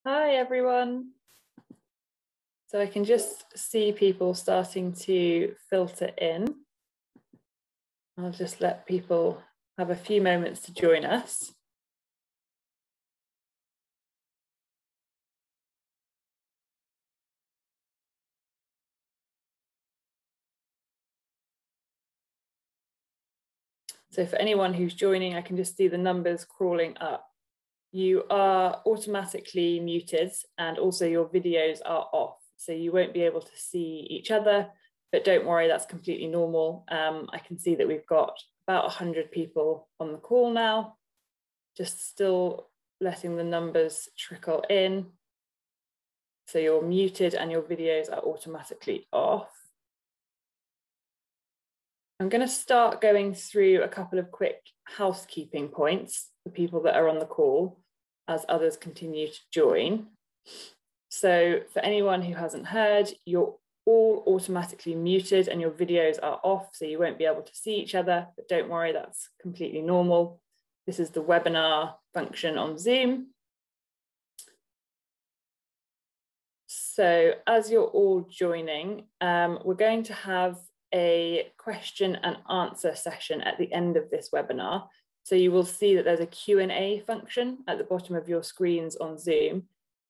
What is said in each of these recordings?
Hi everyone. So I can just see people starting to filter in. I'll just let people have a few moments to join us. So for anyone who's joining, I can just see the numbers crawling up. You are automatically muted and also your videos are off. So you won't be able to see each other, but don't worry, that's completely normal. I can see that we've got about 100 people on the call now, just still letting the numbers trickle in. So you're muted and your videos are automatically off. I'm going to start going through a couple of quick housekeeping points for people that are on the call as others continue to join. So for anyone who hasn't heard, you're all automatically muted and your videos are off, so you won't be able to see each other, but don't worry, that's completely normal. This is the webinar function on Zoom. So as you're all joining, we're going to have a question and answer session at the end of this webinar. So you will see that there's a Q&A function at the bottom of your screens on Zoom.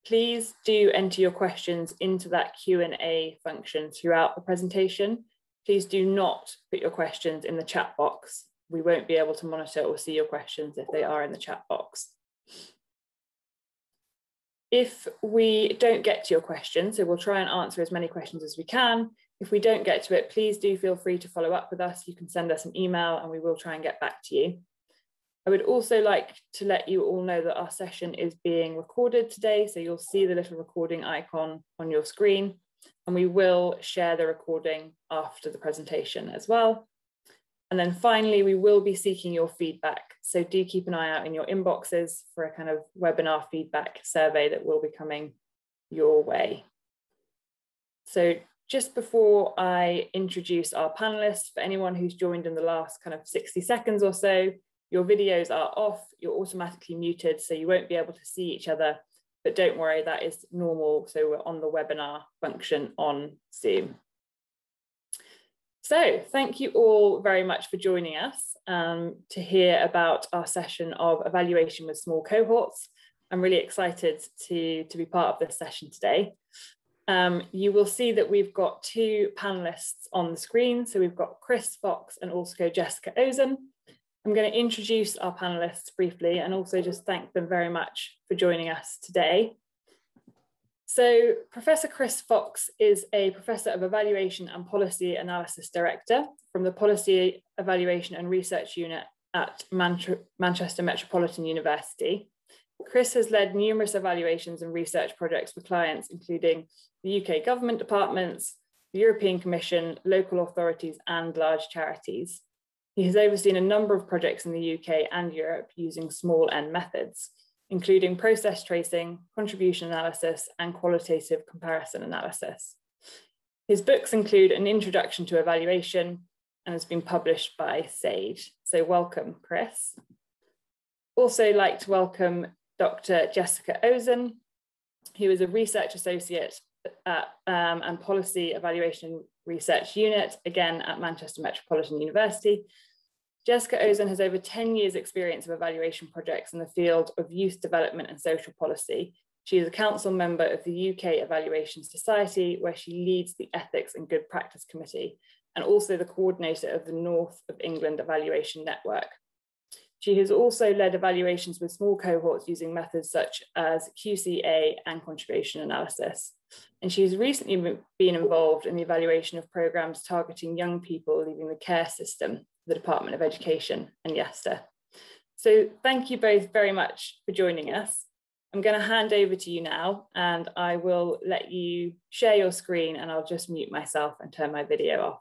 Please do enter your questions into that Q&A function throughout the presentation. Please do not put your questions in the chat box. We won't be able to monitor or see your questions if they are in the chat box. If we don't get to your question, so we'll try and answer as many questions as we can. If we don't get to it, please do feel free to follow up with us. You can send us an email and we will try and get back to you. I would also like to let you all know that our session is being recorded today. So you'll see the little recording icon on your screen, and we will share the recording after the presentation as well. And then finally, we will be seeking your feedback. So do keep an eye out in your inboxes for a kind of webinar feedback survey that will be coming your way. So just before I introduce our panelists, for anyone who's joined in the last kind of 60 seconds or so, your videos are off, you're automatically muted, so you won't be able to see each other, but don't worry, that is normal. So we're on the webinar function on Zoom. So thank you all very much for joining us to hear about our session of evaluation with small cohorts. I'm really excited to be part of this session today. You will see that we've got two panelists on the screen. So we've got Chris Fox and also Jessica Ozan. I'm going to introduce our panelists briefly and also just thank them very much for joining us today. So Professor Chris Fox is a Professor of Evaluation and Policy Analysis Director from the Policy Evaluation and Research Unit at Manchester Metropolitan University. Chris has led numerous evaluations and research projects for clients, including the UK government departments, the European Commission, local authorities, and large charities. He has overseen a number of projects in the UK and Europe using small n methods, including process tracing, contribution analysis, and qualitative comparison analysis. His books include An Introduction to Evaluation and has been published by Sage. So welcome, Chris. Also like to welcome Dr. Jessica Ozan, who is a research associate at and Policy Evaluation Research Unit, again at Manchester Metropolitan University. Jessica Ozan has over 10 years experience of evaluation projects in the field of youth development and social policy. She is a council member of the UK Evaluation Society, where she leads the Ethics and Good Practice Committee, and also the coordinator of the North of England Evaluation Network. She has also led evaluations with small cohorts using methods such as QCA and contribution analysis. And she's recently been involved in the evaluation of programs targeting young people leaving the care system, the Department of Education and YESTA. So thank you both very much for joining us. I'm going to hand over to you now and I will let you share your screen and I'll just mute myself and turn my video off.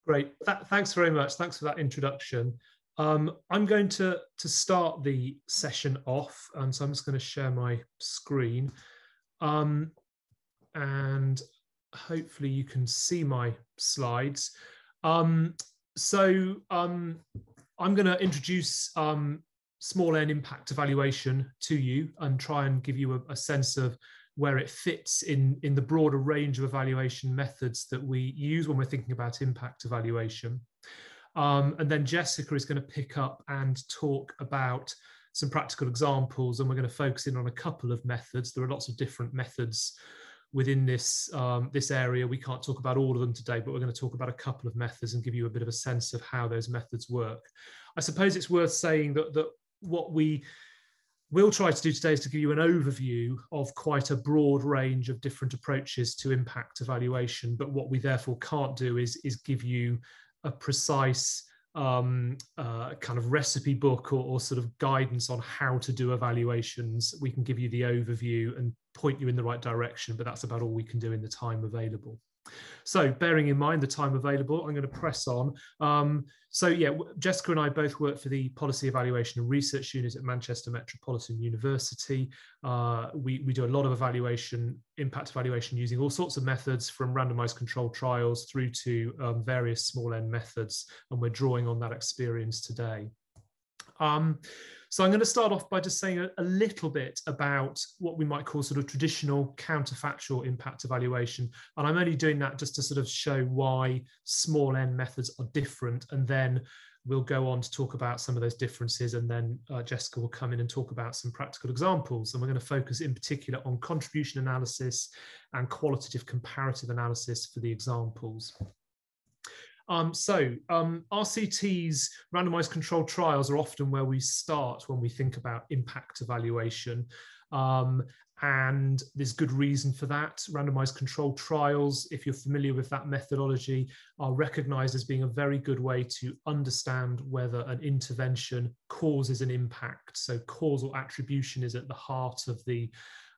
Great, thanks very much. Thanks for that introduction. I'm going to start the session off, so I'm just going to share my screen and hopefully you can see my slides. I'm going to introduce small n impact evaluation to you and try and give you a sense of where it fits in the broader range of evaluation methods that we use when we're thinking about impact evaluation. And then Jessica is going to pick up and talk about some practical examples, and we're going to focus in on a couple of methods. There are lots of different methods within this area. We can't talk about all of them today, but we're going to talk about a couple of methods and give you a bit of a sense of how those methods work. I suppose it's worth saying that what we will try to do today is to give you an overview of quite a broad range of different approaches to impact evaluation, but what we therefore can't do is give you a precise kind of recipe book or sort of guidance on how to do evaluations. We can give you the overview and point you in the right direction, but that's about all we can do in the time available. So bearing in mind the time available, I'm going to press on. So yeah, Jessica and I both work for the Policy Evaluation and Research Unit at Manchester Metropolitan University. We do a lot of impact evaluation using all sorts of methods, from randomized controlled trials through to various small n methods, and we're drawing on that experience today. So I'm going to start off by just saying a little bit about what we might call sort of traditional counterfactual impact evaluation. And I'm only doing that just to sort of show why small n methods are different. And then we'll go on to talk about some of those differences. And then Jessica will come in and talk about some practical examples. And we're going to focus in particular on contribution analysis and qualitative comparative analysis for the examples. RCTs, randomized controlled trials, are often where we start when we think about impact evaluation. And there's good reason for that. Randomized controlled trials, if you're familiar with that methodology, are recognized as being a very good way to understand whether an intervention causes an impact. So causal attribution is at the heart of the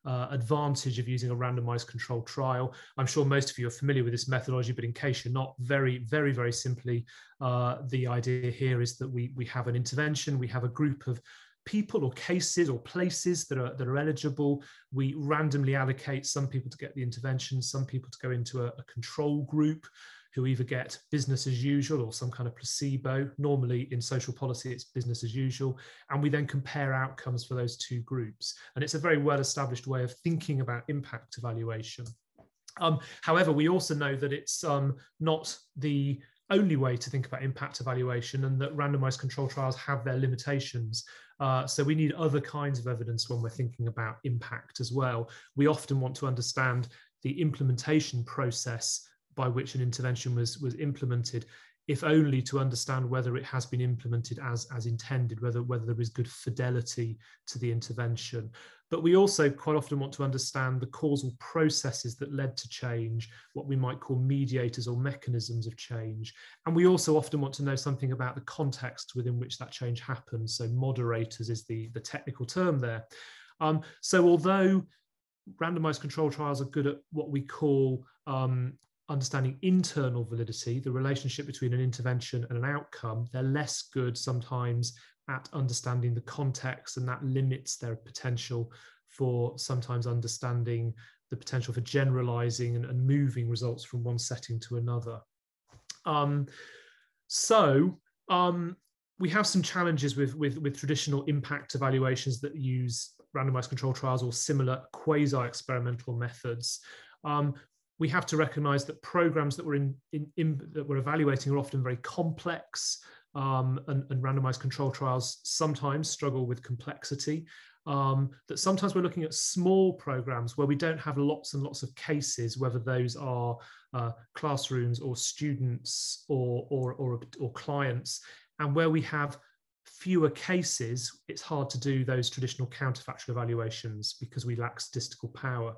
advantage of using a randomized controlled trial. I'm sure most of you are familiar with this methodology, but in case you're not, very simply, the idea here is that we have an intervention, we have a group of people or cases or places that are eligible. We randomly allocate some people to get the intervention, some people to go into a control group who either get business as usual or some kind of placebo. Normally in social policy, it's business as usual. And we then compare outcomes for those two groups. And it's a very well-established way of thinking about impact evaluation. However, we also know that it's not the only way to think about impact evaluation, and that randomized control trials have their limitations. So we need other kinds of evidence when we're thinking about impact as well. We often want to understand the implementation process by which an intervention was implemented, if only to understand whether it has been implemented as intended, whether there is good fidelity to the intervention. But we also quite often want to understand the causal processes that led to change, what we might call mediators or mechanisms of change. And we also often want to know something about the context within which that change happens. So moderators is the technical term there. So although randomized control trials are good at what we call understanding internal validity, the relationship between an intervention and an outcome, they're less good sometimes at understanding the context, and that limits their potential for sometimes understanding the potential for generalizing and moving results from one setting to another. We have some challenges with traditional impact evaluations that use randomized control trials or similar quasi-experimental methods. We have to recognize that programs that we're evaluating are often very complex, and randomized control trials sometimes struggle with complexity. That sometimes we're looking at small programs where we don't have lots and lots of cases, whether those are classrooms or students or clients, and where we have fewer cases, it's hard to do those traditional counterfactual evaluations because we lack statistical power.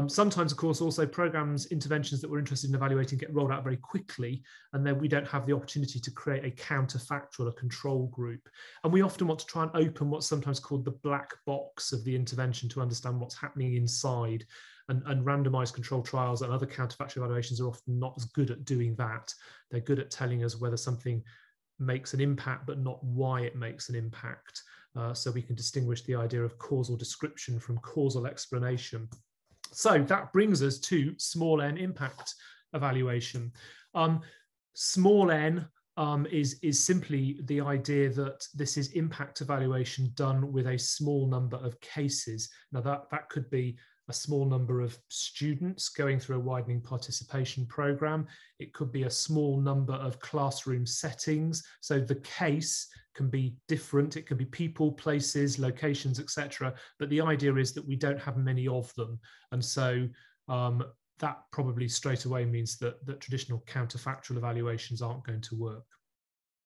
Sometimes, of course, also interventions that we're interested in evaluating get rolled out very quickly, and then we don't have the opportunity to create a counterfactual, a control group. And we often want to try and open what's sometimes called the black box of the intervention to understand what's happening inside. And randomized control trials and other counterfactual evaluations are often not as good at doing that. They're good at telling us whether something makes an impact, but not why it makes an impact. So we can distinguish the idea of causal description from causal explanation. So that brings us to small n impact evaluation. Small n is simply the idea that this is impact evaluation done with a small number of cases. Now that could be a small number of students going through a widening participation program. It could be a small number of classroom settings. So the case can be different. It can be people, places, locations, etc. But the idea is that we don't have many of them. And so that probably straight away means that traditional counterfactual evaluations aren't going to work.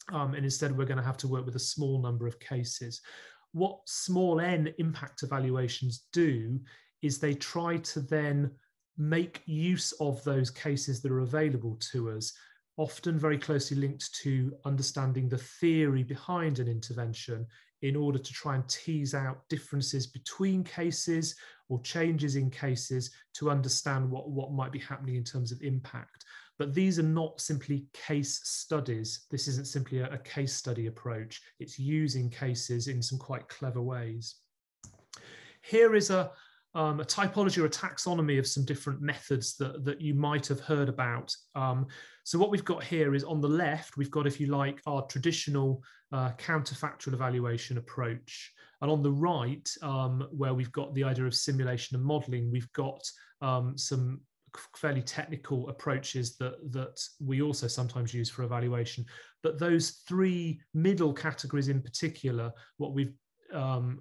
And instead, we're going to have to work with a small number of cases. What small n impact evaluations do is they try to then make use of those cases that are available to us, often very closely linked to understanding the theory behind an intervention, in order to try and tease out differences between cases or changes in cases to understand what might be happening in terms of impact. But these are not simply case studies. This isn't simply a case study approach. It's using cases in some quite clever ways. Here is a typology or a taxonomy of some different methods that you might have heard about. So what we've got here is, on the left, we've got, if you like, our traditional counterfactual evaluation approach. And on the right, where we've got the idea of simulation and modeling, we've got some fairly technical approaches that we also sometimes use for evaluation. But those three middle categories in particular, what we've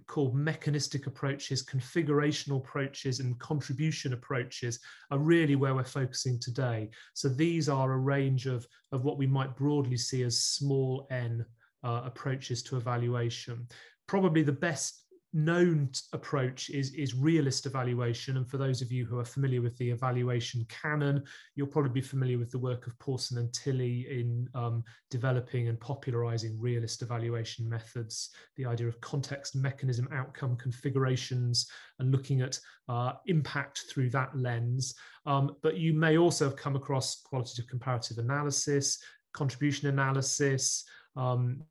called mechanistic approaches, configurational approaches, and contribution approaches, are really where we're focusing today. So these are a range of what we might broadly see as small n approaches to evaluation. Probably the best known approach is realist evaluation. And for those of you who are familiar with the evaluation canon, you'll probably be familiar with the work of Pawson and Tilley in developing and popularizing realist evaluation methods, the idea of context, mechanism, outcome, configurations, and looking at impact through that lens. But you may also have come across qualitative comparative analysis, contribution analysis,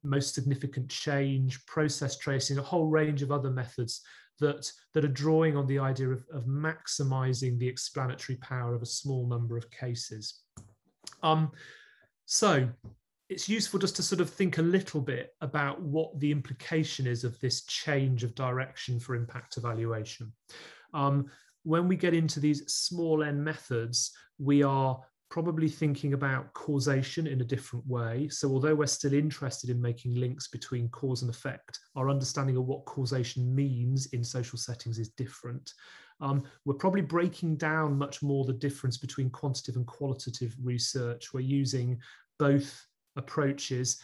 most significant change, process tracing, a whole range of other methods that are drawing on the idea of maximizing the explanatory power of a small number of cases. So it's useful just to sort of think a little bit about what the implication is of this change of direction for impact evaluation. When we get into these small n methods, we are probably thinking about causation in a different way. So although we're still interested in making links between cause and effect, our understanding of what causation means in social settings is different. We're probably breaking down much more the difference between quantitative and qualitative research. We're using both approaches.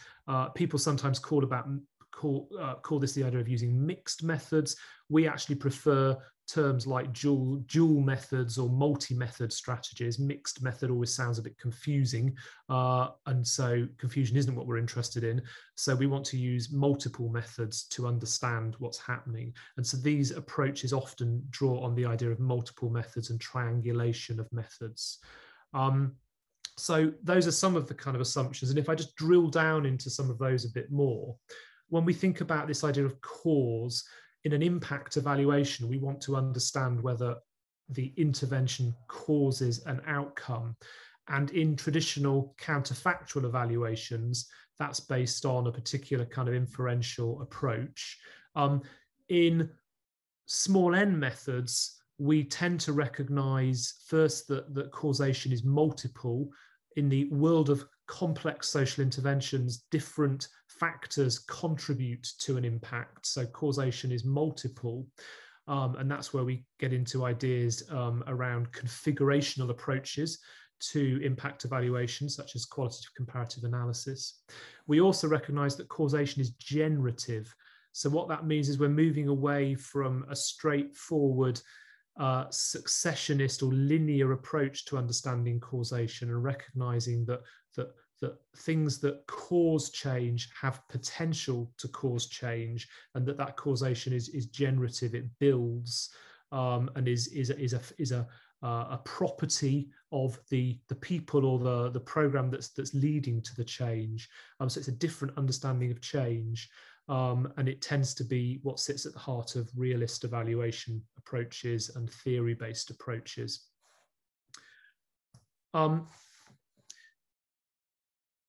People sometimes call this the idea of using mixed methods. We actually prefer terms like dual methods or multi-method strategies. Mixed method always sounds a bit confusing, and so confusion isn't what we're interested in. So we want to use multiple methods to understand what's happening. And so these approaches often draw on the idea of multiple methods and triangulation of methods. So those are some of the kind of assumptions. And if I just drill down into some of those a bit more, when we think about this idea of cause, in an impact evaluation, we want to understand whether the intervention causes an outcome. And in traditional counterfactual evaluations, that's based on a particular kind of inferential approach. In small n methods, we tend to recognize first that causation is multiple. In the world of complex social interventions, different factors contribute to an impact. So causation is multiple. And that's where we get into ideas around configurational approaches to impact evaluation, such as qualitative comparative analysis. We also recognize that causation is generative. So what that means is we're moving away from a straightforward successionist or linear approach to understanding causation, and recognizing that things that cause change have potential to cause change, and that causation is generative. It builds and is a property of the people or the program that's leading to the change. So it's a different understanding of change. And it tends to be what sits at the heart of realist evaluation approaches and theory-based approaches.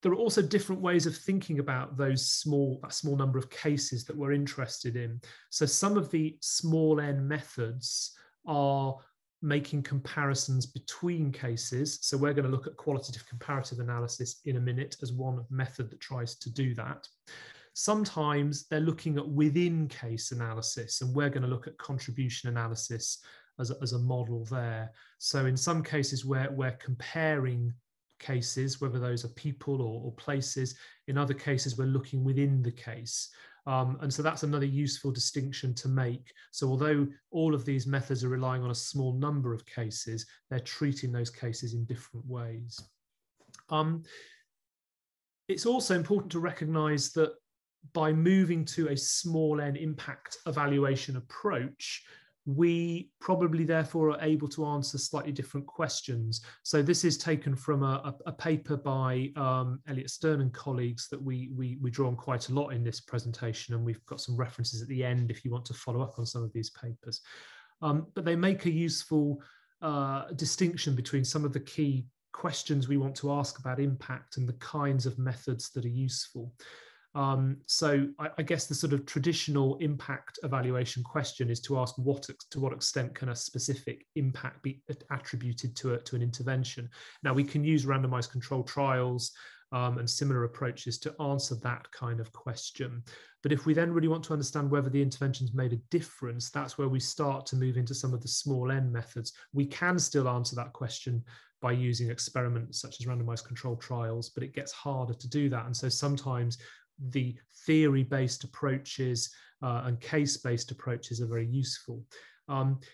there are also different ways of thinking about that small number of cases that we're interested in. So some of the small n methods are making comparisons between cases. So we're going to look at qualitative comparative analysis in a minute as one method that tries to do that. Sometimes they're looking at within case analysis, and we're going to look at contribution analysis as a model there. So in some cases we're comparing cases, whether those are people or places. In other cases, we're looking within the case. And so that's another useful distinction to make. So although all of these methods are relying on a small number of cases, they're treating those cases in different ways. It's also important to recognize that by moving to a small n impact evaluation approach, we probably therefore are able to answer slightly different questions. So this is taken from a paper by Elliot Stern and colleagues that we draw on quite a lot in this presentation, and we've got some references at the end if you want to follow up on some of these papers. But they make a useful distinction between some of the key questions we want to ask about impact and the kinds of methods that are useful. So I guess the sort of traditional impact evaluation question is to ask to what extent can a specific impact be attributed to an intervention. Now we can use randomized controlled trials and similar approaches to answer that kind of question. But if we then really want to understand whether the intervention's made a difference, that's where we start to move into some of the small n methods. We can still answer that question by using experiments such as randomized controlled trials, but it gets harder to do that. And so sometimes the theory-based approaches and case-based approaches are very useful.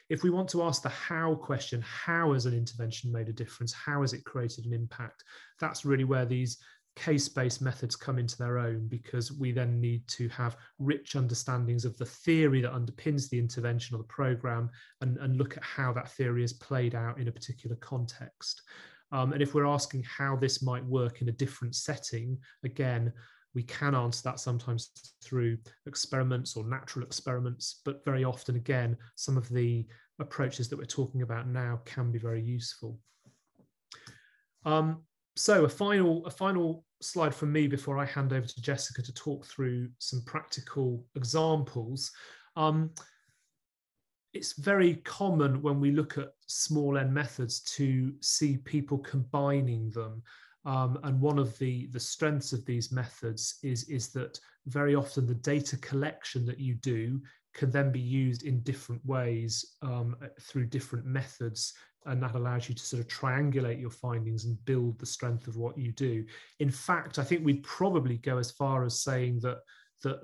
If we want to ask the how question, how has an intervention made a difference? How has it created an impact? That's really where these case-based methods come into their own, because we then need to have rich understandings of the theory that underpins the intervention or the program and look at how that theory is played out in a particular context. And if we're asking how this might work in a different setting, again, we can answer that sometimes through experiments or natural experiments, but very often, again, some of the approaches that we're talking about now can be very useful. So a final slide from me before I hand over to Jessica to talk through some practical examples. It's very common when we look at small n methods to see people combining them. And one of the strengths of these methods is that very often the data collection that you do can then be used in different ways through different methods, and that allows you to sort of triangulate your findings and build the strength of what you do. In fact, I think we'd probably go as far as saying that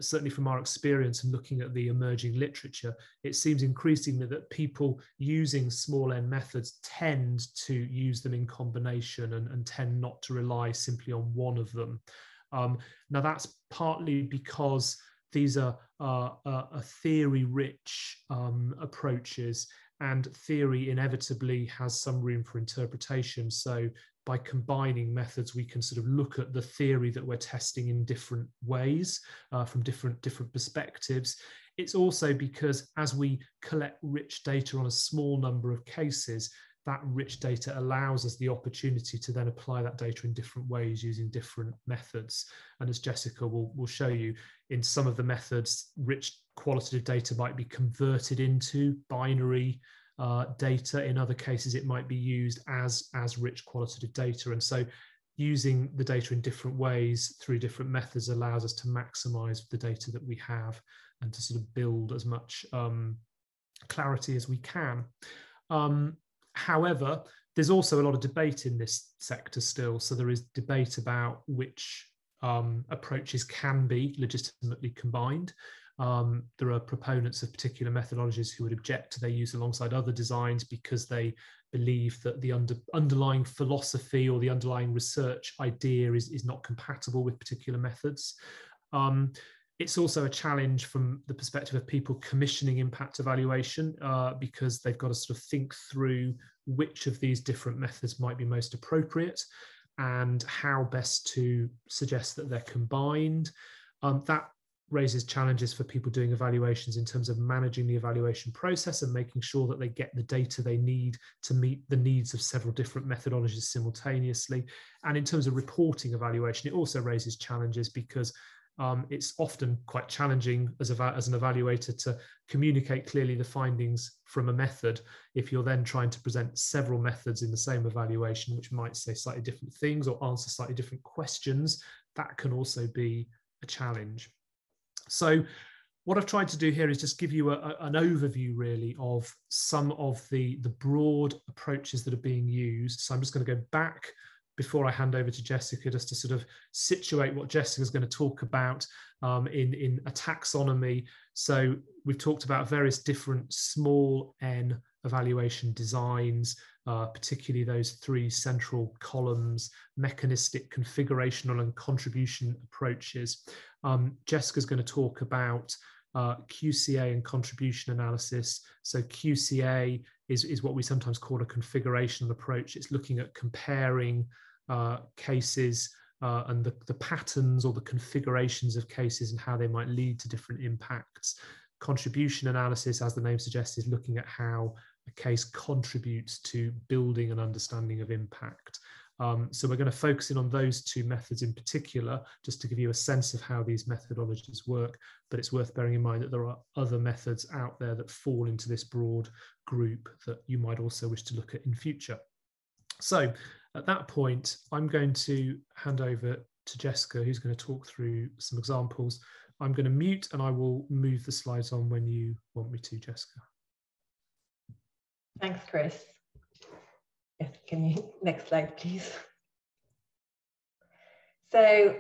certainly from our experience and looking at the emerging literature, it seems increasingly that people using small n methods tend to use them in combination and tend not to rely simply on one of them. Now that's partly because these are theory-rich approaches, and theory inevitably has some room for interpretation. So by combining methods, we can sort of look at the theory that we're testing in different ways, from different perspectives. It's also because as we collect rich data on a small number of cases, that rich data allows us the opportunity to then apply that data in different ways using different methods. And as Jessica will show you, in some of the methods, rich qualitative data might be converted into binary data. In other cases, it might be used as rich qualitative data. And so using the data in different ways through different methods allows us to maximize the data that we have and to sort of build as much clarity as we can. However, there's also a lot of debate in this sector still. So there is debate about which approaches can be legitimately combined. There are proponents of particular methodologies who would object to their use alongside other designs because they believe that the underlying philosophy or the underlying research idea is not compatible with particular methods. It's also a challenge from the perspective of people commissioning impact evaluation because they've got to sort of think through which of these different methods might be most appropriate and how best to suggest that they're combined. That raises challenges for people doing evaluations in terms of managing the evaluation process and making sure that they get the data they need to meet the needs of several different methodologies simultaneously. And in terms of reporting evaluation, it also raises challenges because it's often quite challenging as an evaluator to communicate clearly the findings from a method if you're then trying to present several methods in the same evaluation, which might say slightly different things or answer slightly different questions. That can also be a challenge. So what I've tried to do here is just give you an overview really of some of the broad approaches that are being used. So I'm just going to go back before I hand over to Jessica, just to sort of situate what Jessica's going to talk about in a taxonomy. So we've talked about various different small n evaluation designs, particularly those three central columns: mechanistic, configurational, and contribution approaches. Jessica's going to talk about QCA and contribution analysis. So QCA is what we sometimes call a configurational approach. It's looking at comparing cases and the patterns or the configurations of cases and how they might lead to different impacts. Contribution analysis, as the name suggests, is looking at how a case contributes to building an understanding of impact. So we're going to focus in on those two methods in particular, just to give you a sense of how these methodologies work. But it's worth bearing in mind that there are other methods out there that fall into this broad group that you might also wish to look at in future. So at that point, I'm going to hand over to Jessica, who's going to talk through some examples. I'm going to mute and I will move the slides on when you want me to, Jessica. Thanks, Chris. Yes, can you, next slide, please. So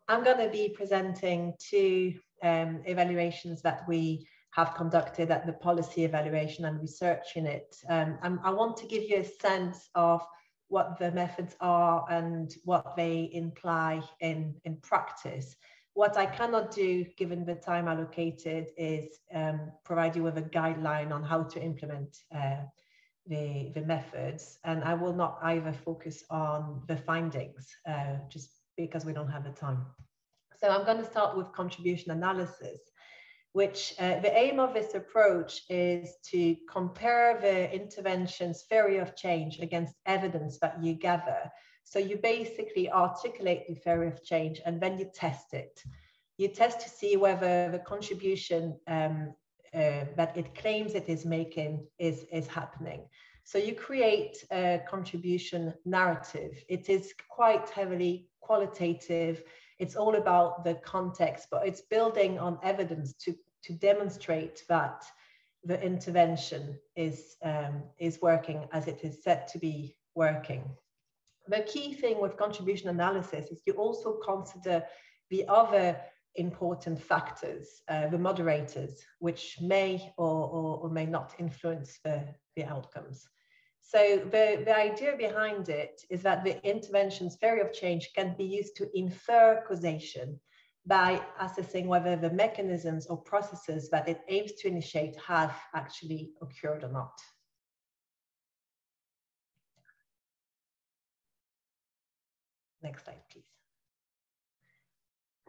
I'm going to be presenting two evaluations that we have conducted at the policy evaluation and research unit. I want to give you a sense of what the methods are and what they imply in practice. What I cannot do, given the time allocated, is provide you with a guideline on how to implement the methods, and I will not either focus on the findings, just because we don't have the time. So I'm going to start with contribution analysis, which the aim of this approach is to compare the intervention's theory of change against evidence that you gather. So you basically articulate the theory of change and then you test it. You test to see whether the contribution that it claims it is making is happening. So you create a contribution narrative. It is quite heavily qualitative. It's all about the context, but it's building on evidence to demonstrate that the intervention is working as it is said to be working. The key thing with contribution analysis is you also consider the other important factors, the moderators, which may or may not influence the outcomes. So the idea behind it is that the intervention's theory of change can be used to infer causation by assessing whether the mechanisms or processes that it aims to initiate have actually occurred or not. Next slide, please.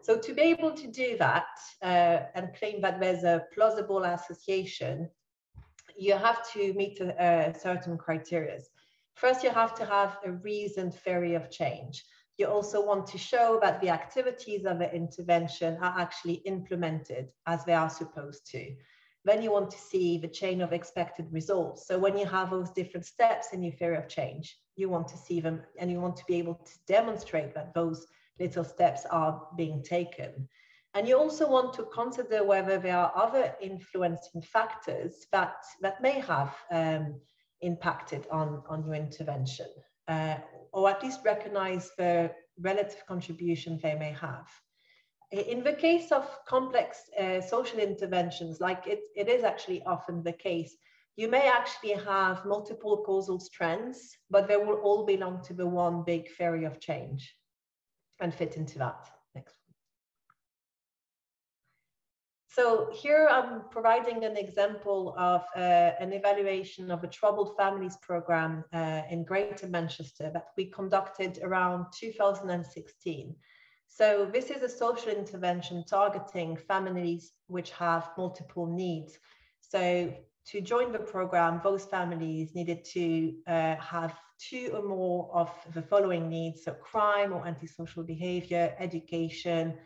So to be able to do that and claim that there's a plausible association, you have to meet certain criteria. First, you have to have a reasoned theory of change. You also want to show that the activities of the intervention are actually implemented as they are supposed to. Then you want to see the chain of expected results. So when you have those different steps in your theory of change, you want to see them and you want to be able to demonstrate that those little steps are being taken. And you also want to consider whether there are other influencing factors that may have impacted on your intervention, or at least recognize the relative contribution they may have. In the case of complex social interventions, like it is actually often the case, you may actually have multiple causal strands, but they will all belong to the one big theory of change and fit into that. Next. So here I'm providing an example of an evaluation of a troubled families program in Greater Manchester that we conducted around 2016. So this is a social intervention targeting families which have multiple needs. So to join the program, those families needed to have 2 or more of the following needs: so crime or antisocial behavior, education,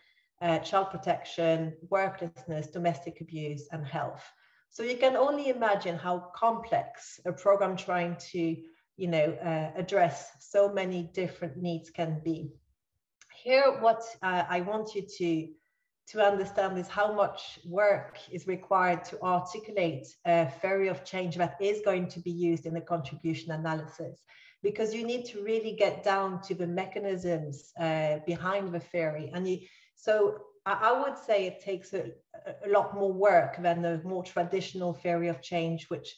child protection, worklessness, domestic abuse, and health. So you can only imagine how complex a program trying to, address so many different needs can be. Here, what I want you to understand is how much work is required to articulate a theory of change that is going to be used in the contribution analysis, because you need to really get down to the mechanisms behind the theory. And so I would say it takes a lot more work than the more traditional theory of change, which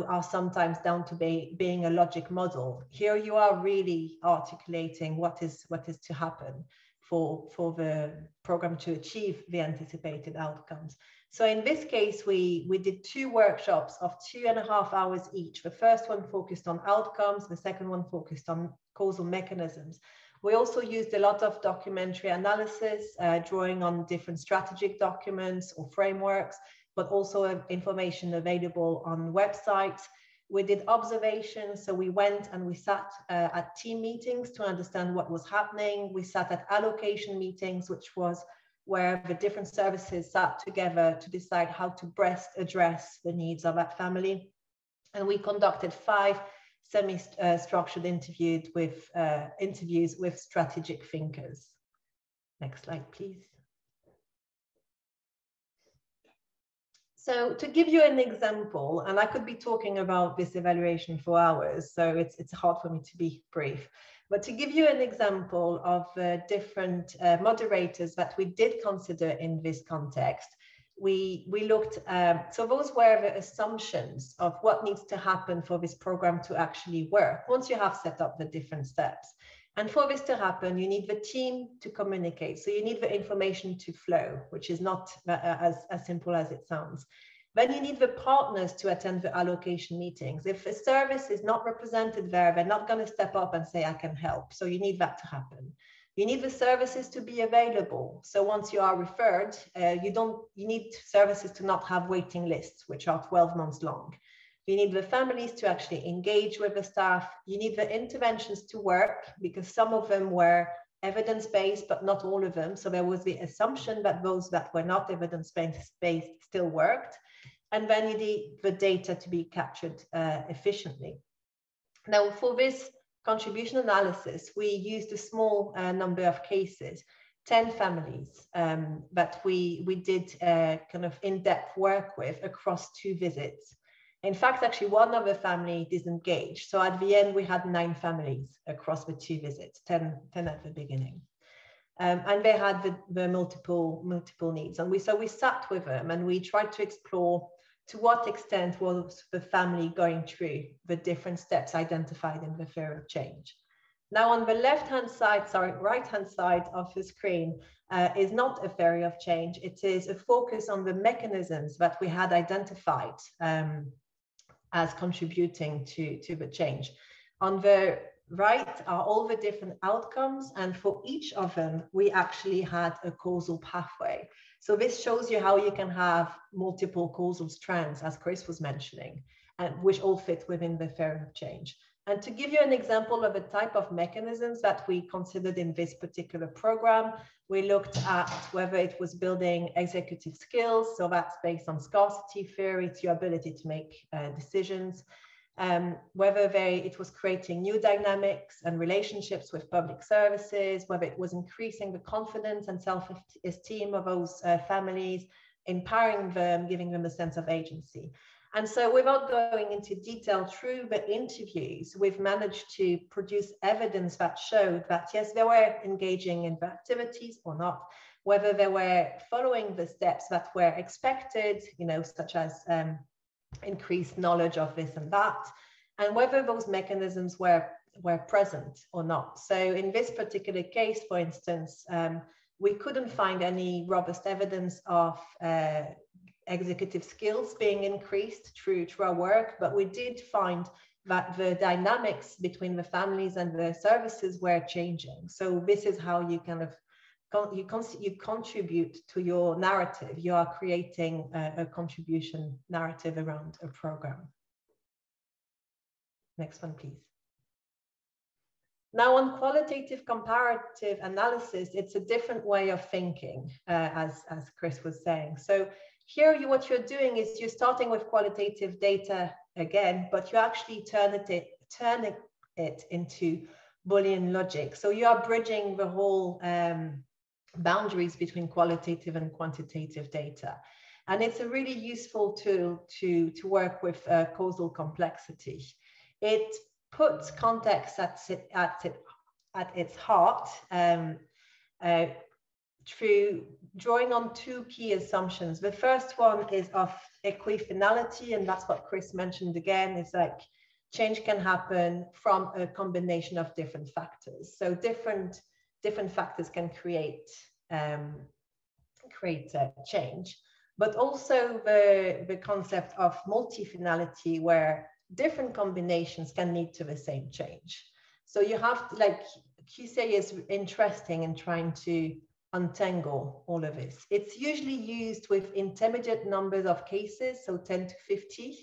are sometimes down to being a logic model. Here you are really articulating what is to happen for the program to achieve the anticipated outcomes. So in this case, we did 2 workshops of 2.5 hours each. The first one focused on outcomes, the second one focused on causal mechanisms. We also used a lot of documentary analysis, drawing on different strategic documents or frameworks, but also information available on websites. We did observations, so we went and we sat at team meetings to understand what was happening. We sat at allocation meetings, which was where the different services sat together to decide how to best address the needs of that family. And we conducted 5 semi-structured interviews with strategic thinkers. Next slide, please. So to give you an example, and I could be talking about this evaluation for hours, so it's hard for me to be brief, but to give you an example of different moderators that we did consider in this context, we looked, so those were the assumptions of what needs to happen for this program to actually work once you have set up the different steps. And for this to happen, you need the team to communicate. So you need the information to flow, which is not as simple as it sounds. Then you need the partners to attend the allocation meetings. If a service is not represented there, they're not going to step up and say, I can help. So you need that to happen. You need the services to be available. So once you are referred, you need services to not have waiting lists, which are 12 months long. You need the families to actually engage with the staff. You need the interventions to work, because some of them were evidence-based, but not all of them. So there was the assumption that those that were not evidence-based still worked. And then you need the data to be captured efficiently. Now, for this contribution analysis, we used a small number of cases, 10 families that we did kind of in-depth work with across 2 visits. In fact, actually, one of the family disengaged. So at the end, we had 9 families across the 2 visits, 10 at the beginning. And they had the multiple needs. And we sat with them and we tried to explore to what extent was the family going through the different steps identified in the theory of change. Now, on the right-hand side of the screen is not a theory of change. It is a focus on the mechanisms that we had identified as contributing to the change. On the right are all the different outcomes, and for each of them, we actually had a causal pathway. So this shows you how you can have multiple causal strands, as Chris was mentioning, and which all fit within the theory of change. And to give you an example of a type of mechanisms that we considered in this particular program, we looked at whether it was building executive skills. So that's based on scarcity theory, it's your ability to make decisions. Whether it was creating new dynamics and relationships with public services, whether it was increasing the confidence and self-esteem of those families, empowering them, giving them a sense of agency. And so without going into detail through the interviews, we've managed to produce evidence that showed that, yes, they were engaging in the activities or not, whether they were following the steps that were expected, such as increased knowledge of this and that, and whether those mechanisms were present or not. So in this particular case, for instance, we couldn't find any robust evidence of executive skills being increased through our work, but we did find that the dynamics between the families and the services were changing. So this is how you kind of you contribute to your narrative. You are creating a contribution narrative around a program. Next one, please. Now, on qualitative comparative analysis, it's a different way of thinking, as Chris was saying. So here, what you're doing is you're starting with qualitative data again, but you're actually turning it into Boolean logic. So you are bridging the whole boundaries between qualitative and quantitative data. And it's a really useful tool to work with causal complexity. It puts context at its heart through drawing on two key assumptions. The first one is of equifinality, and that's what Chris mentioned again. It's like change can happen from a combination of different factors. So different factors can create change, but also the concept of multifinality, where different combinations can lead to the same change. So you have to, like, QCA is interesting in trying to untangle all of this. It's usually used with intermediate numbers of cases, so 10 to 50.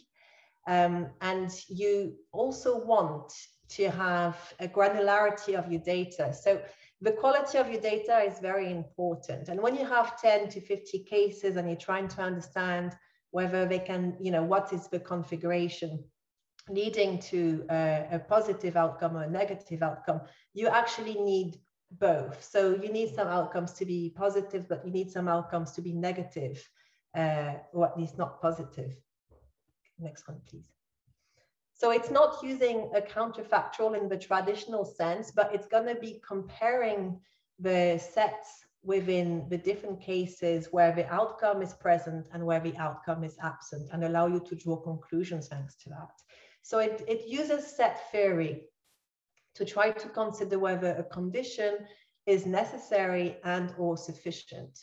And you also want to have a granularity of your data. So the quality of your data is very important. And when you have 10 to 50 cases and you're trying to understand whether they can, what is the configuration leading to a positive outcome or a negative outcome, you actually need both. So you need some outcomes to be positive, but you need some outcomes to be negative, or at least not positive. Next one, please. So it's not using a counterfactual in the traditional sense, but it's going to be comparing the sets within the different cases where the outcome is present and where the outcome is absent, and allow you to draw conclusions thanks to that. So it uses set theory to try to consider whether a condition is necessary and or sufficient.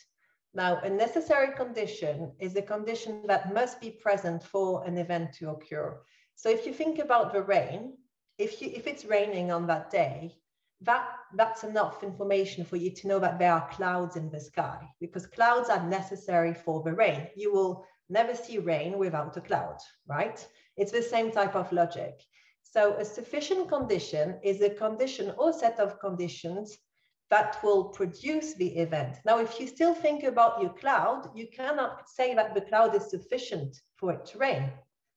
Now, a necessary condition is a condition that must be present for an event to occur. So if you think about the rain, if it's raining on that day, that's enough information for you to know that there are clouds in the sky, because clouds are necessary for the rain. You will never see rain without a cloud, right? It's the same type of logic. So a sufficient condition is a condition or set of conditions that will produce the event. Now, if you still think about your cloud, you cannot say that the cloud is sufficient for it to rain,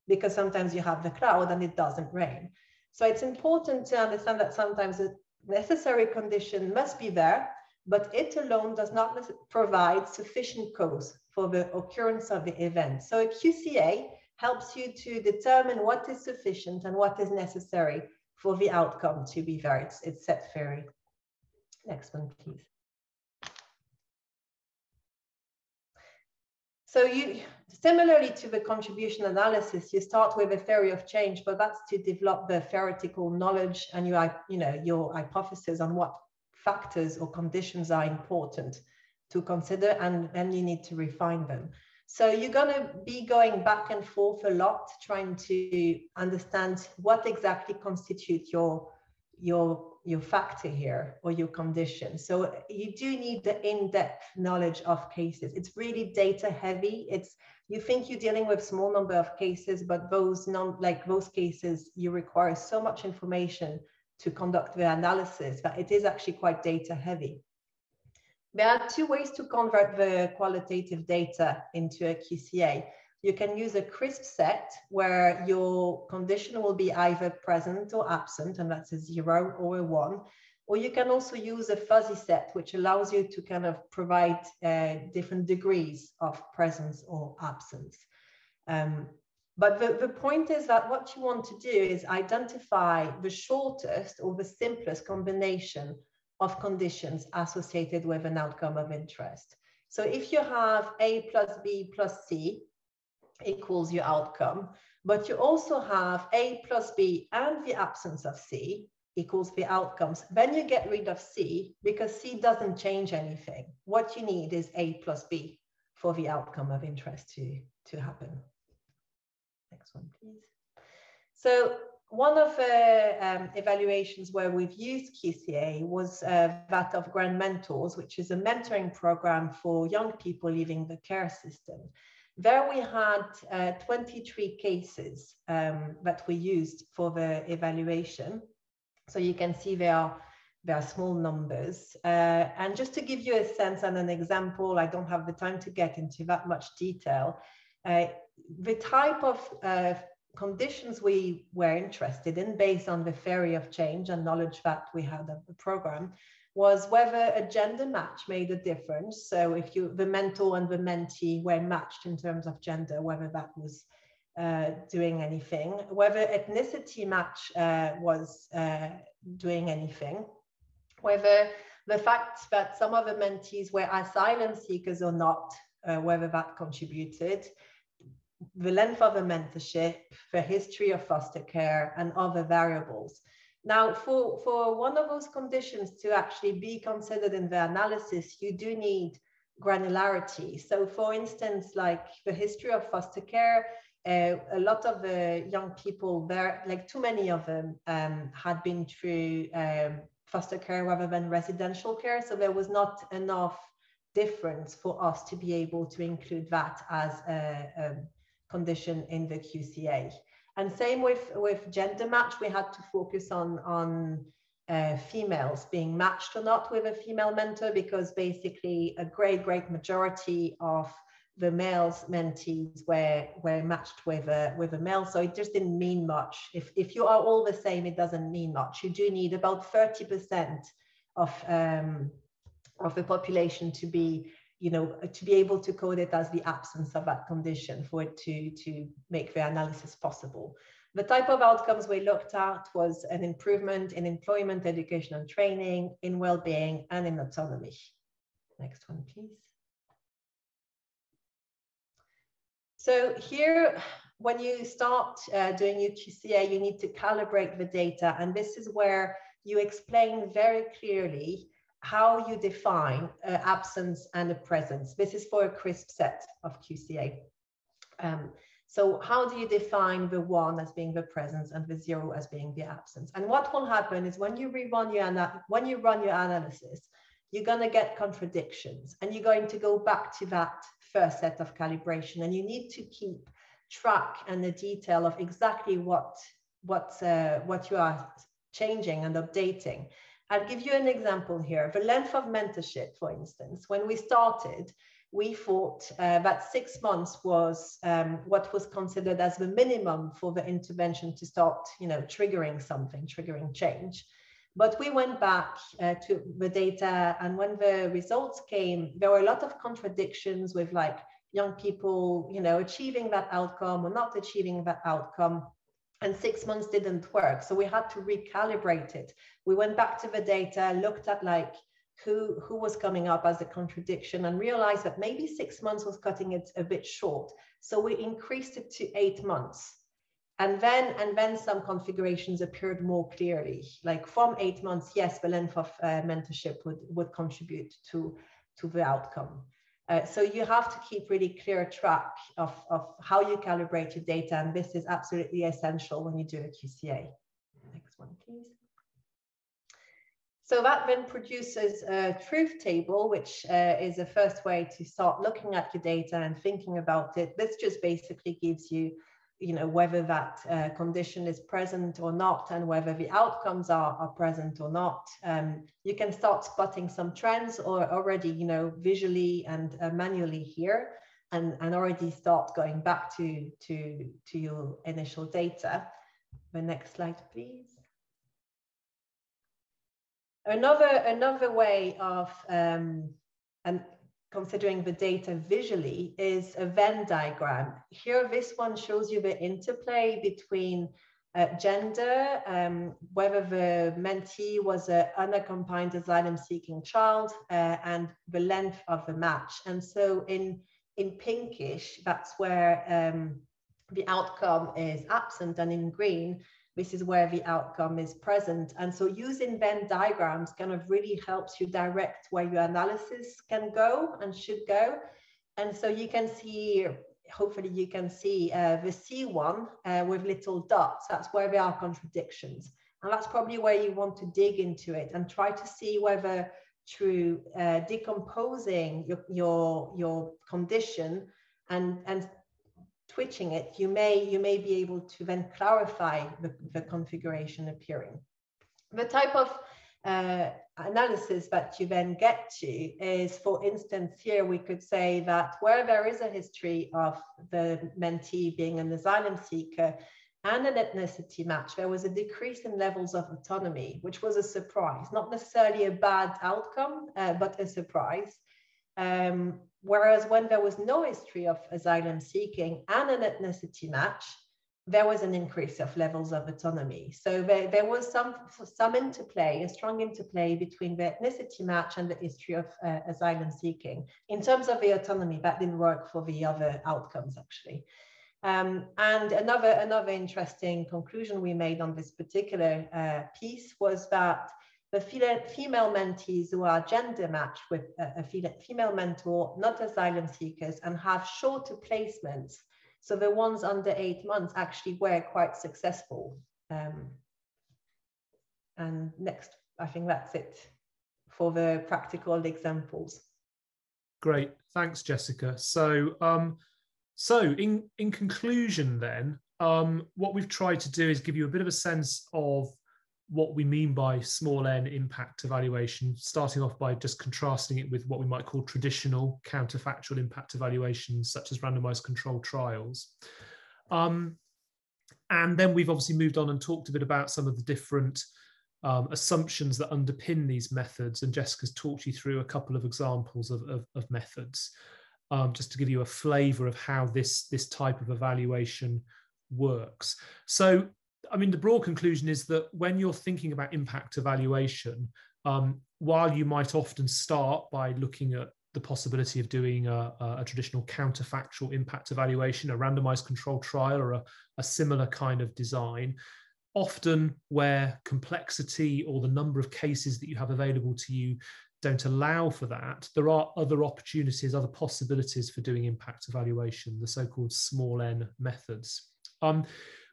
because sometimes you have the cloud and it doesn't rain. So it's important to understand that sometimes a necessary condition must be there, but it alone does not provide sufficient cause for the occurrence of the event. So a QCA helps you to determine what is sufficient and what is necessary for the outcome to be there. It's set theory. Next one, please. So similarly to the contribution analysis, you start with a theory of change, but that's to develop the theoretical knowledge and your hypothesis on what factors or conditions are important to consider, and then you need to refine them. So you're going to be going back and forth a lot, trying to understand what exactly constitutes your factor here, or your condition. So you do need the in-depth knowledge of cases. It's really data heavy. You think you're dealing with small number of cases, but those cases, you require so much information to conduct the analysis that it is actually quite data heavy. There are two ways to convert the qualitative data into a QCA. You can use a crisp set where your condition will be either present or absent, and that's a 0 or a 1. Or you can also use a fuzzy set, which allows you to kind of provide different degrees of presence or absence. But the point is that what you want to do is identify the shortest or the simplest combination of conditions associated with an outcome of interest. So if you have A plus B plus C equals your outcome, but you also have A plus B and the absence of C equals the outcomes, then you get rid of C, because C doesn't change anything. What you need is A plus B for the outcome of interest to happen. Next one, please. So one of the evaluations where we've used QCA was that of Grand Mentors, which is a mentoring program for young people leaving the care system. There we had 23 cases that we used for the evaluation. So you can see they are small numbers. And just to give you a sense and an example, I don't have the time to get into that much detail. The type of conditions we were interested in, based on the theory of change and knowledge that we had of the program, was whether a gender match made a difference. So if the mentor and the mentee were matched in terms of gender, whether that was doing anything, whether ethnicity match was doing anything, whether the fact that some of the mentees were asylum seekers or not, whether that contributed, the length of the mentorship, the history of foster care, and other variables. Now, for one of those conditions to actually be considered in the analysis, you do need granularity. So for instance, like the history of foster care, a lot of the young people there, like too many of them had been through foster care rather than residential care. So there was not enough difference for us to be able to include that as a condition in the QCA. And same with gender match, we had to focus on females being matched or not with a female mentor, because basically a great majority of the males mentees were matched with a male. So it just didn't mean much. If you are all the same, it doesn't mean much. You do need about 30% of the population to be, to be able to code it as the absence of that condition for it to make the analysis possible. The type of outcomes we looked at was an improvement in employment, education and training, in well-being and in autonomy. Next one, please. So here, when you start doing your QCA, you need to calibrate the data. And this is where you explain very clearly how you define absence and a presence. This is for a crisp set of QCA. So how do you define the 1 as being the presence and the 0 as being the absence? And what will happen is when you run your analysis, you're going to get contradictions, and you're going to go back to that first set of calibration, and you need to keep track and the detail of exactly what you are changing and updating. I'll give you an example here. The length of mentorship, for instance, when we started, we thought that 6 months was what was considered as the minimum for the intervention to start, triggering change. But we went back to the data, and when the results came, there were a lot of contradictions with like young people, achieving that outcome or not achieving that outcome. And 6 months didn't work. So we had to recalibrate it. We went back to the data, looked at like who was coming up as a contradiction, and realized that maybe 6 months was cutting it a bit short. So we increased it to 8 months. And then some configurations appeared more clearly. Like from 8 months, yes, the length of mentorship would contribute to the outcome. So you have to keep really clear track of how you calibrate your data, and this is absolutely essential when you do a QCA. Next one, please. So that then produces a truth table, which is the first way to start looking at your data and thinking about it. This just basically gives you, whether that condition is present or not, and whether the outcomes are present or not. You can start spotting some trends or already, visually and manually here, and already start going back to your initial data. The next slide, please. Another way of considering the data visually is a Venn diagram. Here, this one shows you the interplay between gender, whether the mentee was an unaccompanied asylum-seeking child, and the length of the match. And so in pinkish, that's where the outcome is absent, and in green, this is where the outcome is present. And so using Venn diagrams kind of really helps you direct where your analysis can go and should go. And so you can see hopefully you can see the C1 with little dots. That's where there are contradictions. And that's probably where you want to dig into it and try to see whether through decomposing your condition and twitching it, you may be able to then clarify the configuration appearing. The type of analysis that you then get to is, for instance, here we could say that where there is a history of the mentee being an asylum seeker and an ethnicity match, there was a decrease in levels of autonomy, which was a surprise, not necessarily a bad outcome, but a surprise. Whereas when there was no history of asylum seeking and an ethnicity match, there was an increase of levels of autonomy. So there was some interplay, a strong interplay between the ethnicity match and the history of asylum seeking. In terms of the autonomy, that didn't work for the other outcomes, actually. And another interesting conclusion we made on this particular piece was that the female mentees who are gender matched with a female mentor, not asylum seekers, and have shorter placements, so the ones under 8 months actually were quite successful. And next, I think that's it for the practical examples. Great, thanks, Jessica. So, in conclusion, then, what we've tried to do is give you a bit of a sense of what we mean by small n impact evaluation, starting off by just contrasting it with what we might call traditional counterfactual impact evaluations, such as randomized controlled trials. And then we've obviously moved on and talked a bit about some of the different assumptions that underpin these methods. And Jessica's talked you through a couple of examples of methods, just to give you a flavor of how this type of evaluation works. So, I mean, the broad conclusion is that when you're thinking about impact evaluation, while you might often start by looking at the possibility of doing a traditional counterfactual impact evaluation, a randomized controlled trial, or a similar kind of design, often where complexity or the number of cases that you have available to you don't allow for that, there are other opportunities, other possibilities for doing impact evaluation, the so-called small n methods.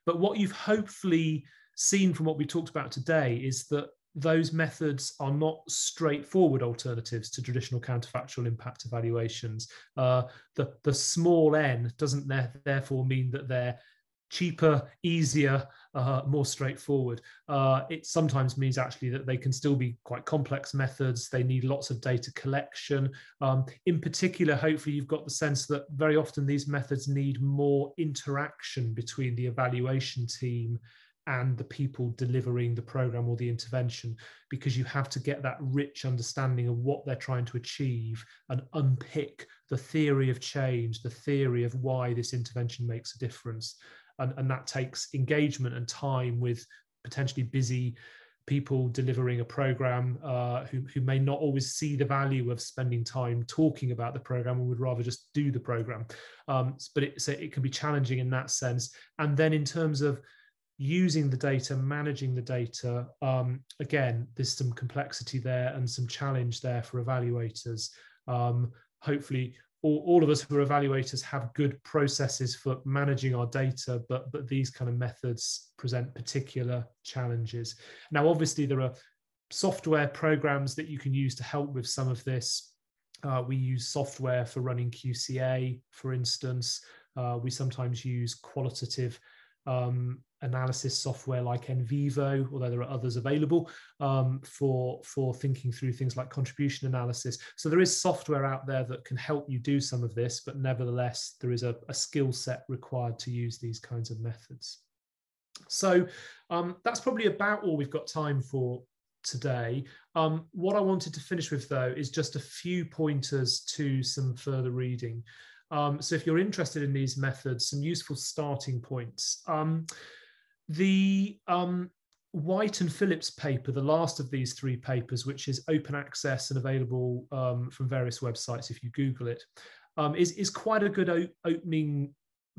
But what you've hopefully seen from what we talked about today is that those methods are not straightforward alternatives to traditional counterfactual impact evaluations. The small n doesn't therefore mean that they're cheaper, easier, more straightforward. It sometimes means actually that they can still be quite complex methods. They need lots of data collection. In particular, hopefully you've got the sense that very often these methods need more interaction between the evaluation team and the people delivering the program or the intervention, because you have to get that rich understanding of what they're trying to achieve and unpick the theory of change, the theory of why this intervention makes a difference. And that takes engagement and time with potentially busy people delivering a program who may not always see the value of spending time talking about the program and would rather just do the program. But it can be challenging in that sense. And then in terms of using the data, managing the data, again, there's some complexity there and some challenge there for evaluators. Hopefully, all of us who are evaluators have good processes for managing our data, but these kind of methods present particular challenges. Now, obviously, there are software programs that you can use to help with some of this. We use software for running QCA, for instance. We sometimes use qualitative analysis software like NVivo, although there are others available for thinking through things like contribution analysis. So there is software out there that can help you do some of this, but nevertheless, there is a skill set required to use these kinds of methods. So that's probably about all we've got time for today. What I wanted to finish with, though, is just a few pointers to some further reading. So if you're interested in these methods, some useful starting points. The White and Phillips paper, the last of these three papers, which is open access and available from various websites if you Google it, is quite a good opening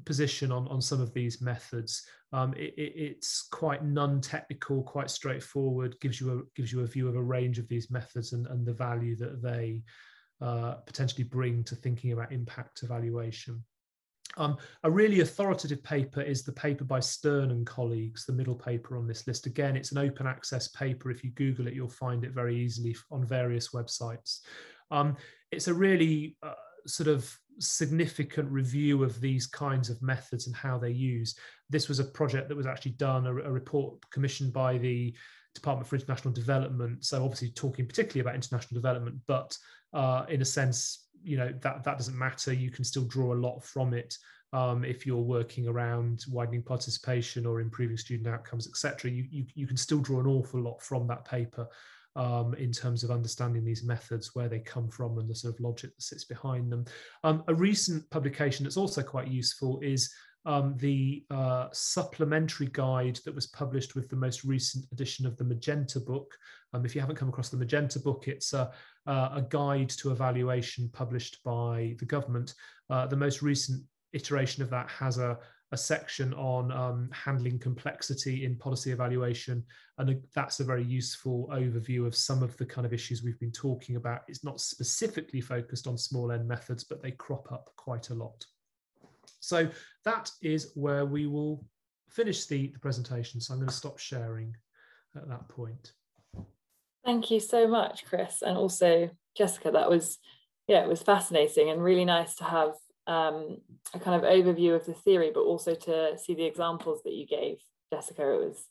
position on some of these methods. It's quite non-technical, quite straightforward, gives you a view of a range of these methods and the value that they potentially bring to thinking about impact evaluation. A really authoritative paper is the paper by Stern and colleagues, the middle paper on this list. Again, it's an open access paper. If you Google it, you'll find it very easily on various websites. It's a really sort of significant review of these kinds of methods and how they're used. This was a project that was actually done, a report commissioned by the Department for International Development. So obviously talking particularly about international development, but in a sense, you know, that doesn't matter. You can still draw a lot from it if you're working around widening participation or improving student outcomes, etc. You can still draw an awful lot from that paper in terms of understanding these methods, where they come from, and the sort of logic that sits behind them. A recent publication that's also quite useful is the supplementary guide that was published with the most recent edition of the Magenta book. If you haven't come across the Magenta book, it's a guide to evaluation published by the government. The most recent iteration of that has a section on handling complexity in policy evaluation, and that's a very useful overview of some of the kind of issues we've been talking about. It's not specifically focused on small n methods, but they crop up quite a lot. So that is where we will finish the presentation. So I'm going to stop sharing at that point. Thank you so much, Chris, and also Jessica. That was, yeah, it was fascinating and really nice to have a kind of overview of the theory, but also to see the examples that you gave, Jessica. It was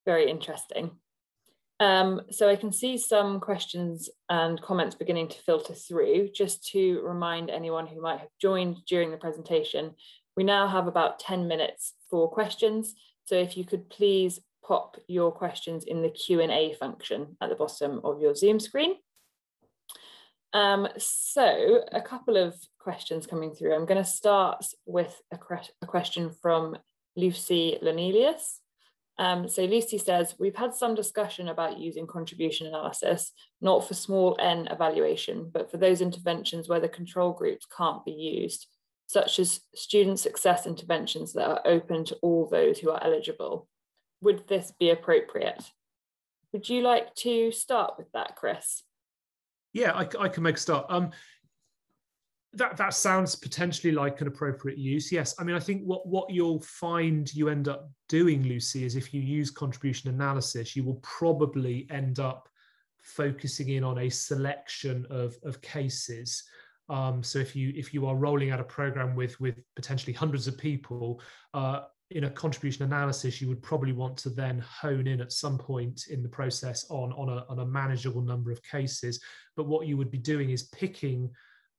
very interesting. So I can see some questions and comments beginning to filter through. Just to remind anyone who might have joined during the presentation, we now have about 10 minutes for questions. So if you could please pop your questions in the Q&A function at the bottom of your Zoom screen. So a couple of questions coming through. I'm going to start with a question from Lucy Lonelius. So Lucy says, we've had some discussion about using contribution analysis, not for small n evaluation, but for those interventions where the control groups can't be used, such as student success interventions that are open to all those who are eligible. Would this be appropriate? Would you like to start with that, Chris? Yeah, I can make a start. That sounds potentially like an appropriate use. Yes, I mean, I think what you'll find you end up doing, Lucy, is if you use contribution analysis, you will probably end up focusing in on a selection of cases. So if you are rolling out a program with potentially hundreds of people, in a contribution analysis, you would probably want to then hone in at some point in the process on a manageable number of cases. But what you would be doing is picking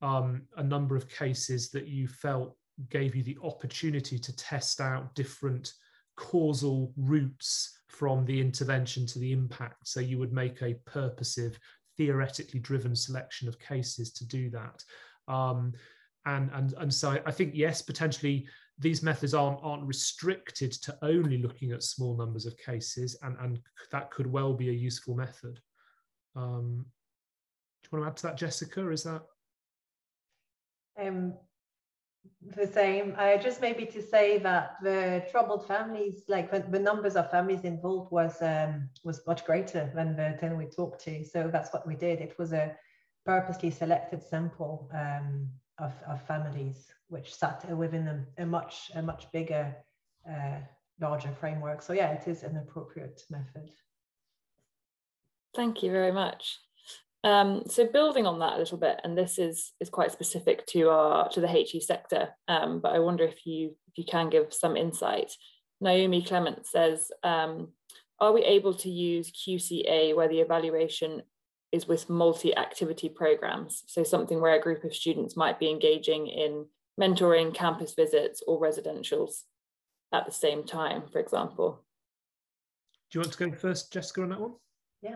a number of cases that you felt gave you the opportunity to test out different causal routes from the intervention to the impact. So you would make a purposive, theoretically driven selection of cases to do that. And so I think, yes, potentially these methods aren't restricted to only looking at small numbers of cases, and that could well be a useful method. Do you want to add to that, Jessica? Is that? The same. Just maybe to say that the troubled families, like the numbers of families involved was much greater than the 10 we talked to. So that's what we did. It was a purposely selected sample of families, which sat within a much bigger, larger framework. So yeah, it is an appropriate method. Thank you very much. So building on that a little bit, and this is quite specific to the HE sector, but I wonder if you can give some insight. Naomi Clement says, are we able to use QCA where the evaluation is with multi-activity programs? So something where a group of students might be engaging in mentoring, campus visits, or residentials at the same time, for example. Do you want to go first, Jessica, on that one? Yeah.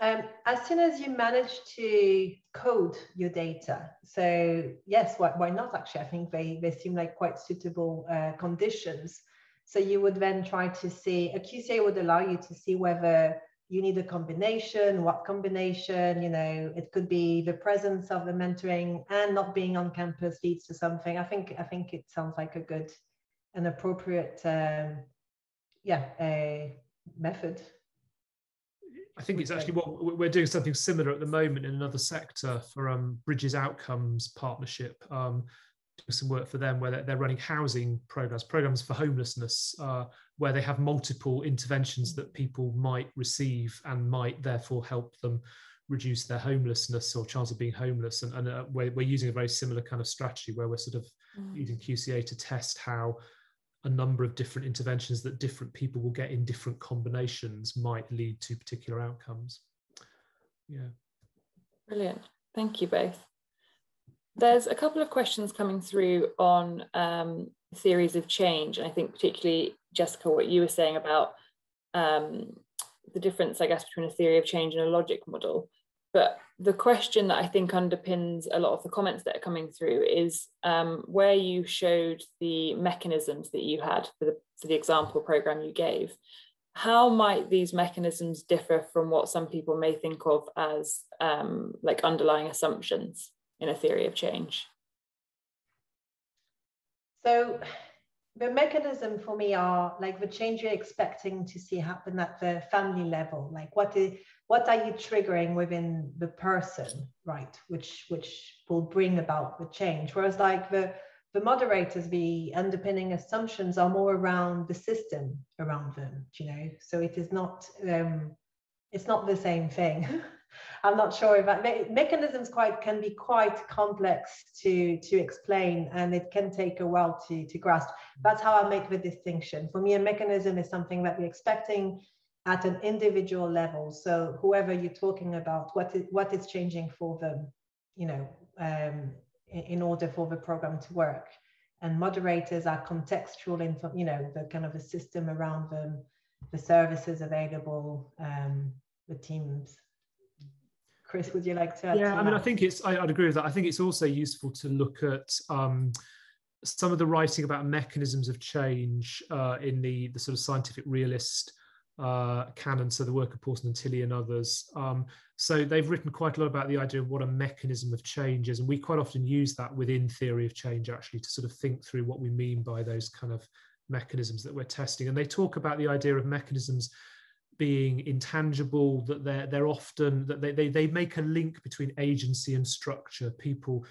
As soon as you manage to code your data, so yes, why not? Actually, I think they seem like quite suitable conditions. So you would then try to see, a QCA would allow you to see whether you need a combination, what combination, you know, it could be the presence of the mentoring and not being on campus leads to something. I think it sounds like an appropriate, method. I think it's actually what we're doing, something similar at the moment in another sector for Bridges Outcomes partnership. some work for them where they're running housing programs for homelessness, where they have multiple interventions that people might receive and might therefore help them reduce their homelessness or chance of being homeless. And we're using a very similar kind of strategy where we're sort of using QCA to test how a number of different interventions that different people will get in different combinations might lead to particular outcomes. Yeah. Brilliant. Thank you both. There's a couple of questions coming through on theories of change. And I think particularly, Jessica, what you were saying about the difference, I guess, between a theory of change and a logic model. But the question that I think underpins a lot of the comments that are coming through is where you showed the mechanisms that you had for the example program you gave. How might these mechanisms differ from what some people may think of as like underlying assumptions in a theory of change? So the mechanism for me are like the change you're expecting to see happen at the family level. Like what are you triggering within the person, right? Which will bring about the change. Whereas like the moderators, the underpinning assumptions are more around the system around them, you know. So it is not it's not the same thing. I'm not sure if that mechanisms can be quite complex to explain, and it can take a while to grasp. That's how I make the distinction. For me, a mechanism is something that we're expecting at an individual level. So whoever you're talking about, what is changing for them, you know, in order for the program to work. And moderators are contextual in, you know, the kind of a system around them, the services available, the teams. Chris, would you like to add to that? I mean, I think I'd agree with that. I think it's also useful to look at some of the writing about mechanisms of change in the sort of scientific realist canon, so the work of Pawson and Tilley and others. So they've written quite a lot about the idea of what a mechanism of change is, and we quite often use that within theory of change actually to sort of think through what we mean by those kind of mechanisms that we're testing. And they talk about the idea of mechanisms being intangible, that they're often that they make a link between agency and structure. People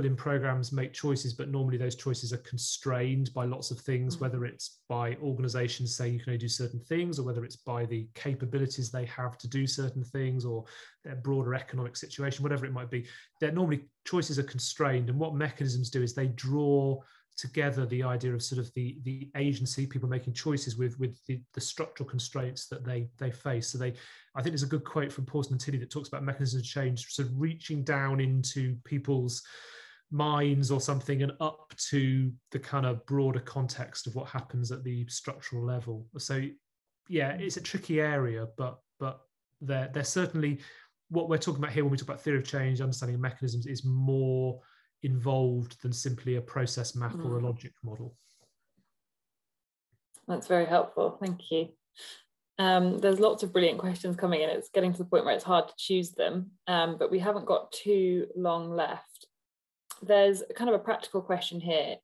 in programs make choices, but normally those choices are constrained by lots of things, whether it's by organizations saying you can only do certain things, or whether it's by the capabilities they have to do certain things, or their broader economic situation, whatever it might be. They're normally choices are constrained, and what mechanisms do is they draw together the idea of sort of the agency, people making choices with the structural constraints that they face. So I think there's a good quote from Pawson and Tilley that talks about mechanisms of change sort of reaching down into people's minds or something and up to the kind of broader context of what happens at the structural level. So yeah, it's a tricky area, but they're certainly, what we're talking about here when we talk about theory of change, understanding mechanisms, is more involved than simply a process map or a logic model. That's very helpful, thank you. There's lots of brilliant questions coming in. It's getting to the point where it's hard to choose them, but we haven't got too long left. There's kind of a practical question here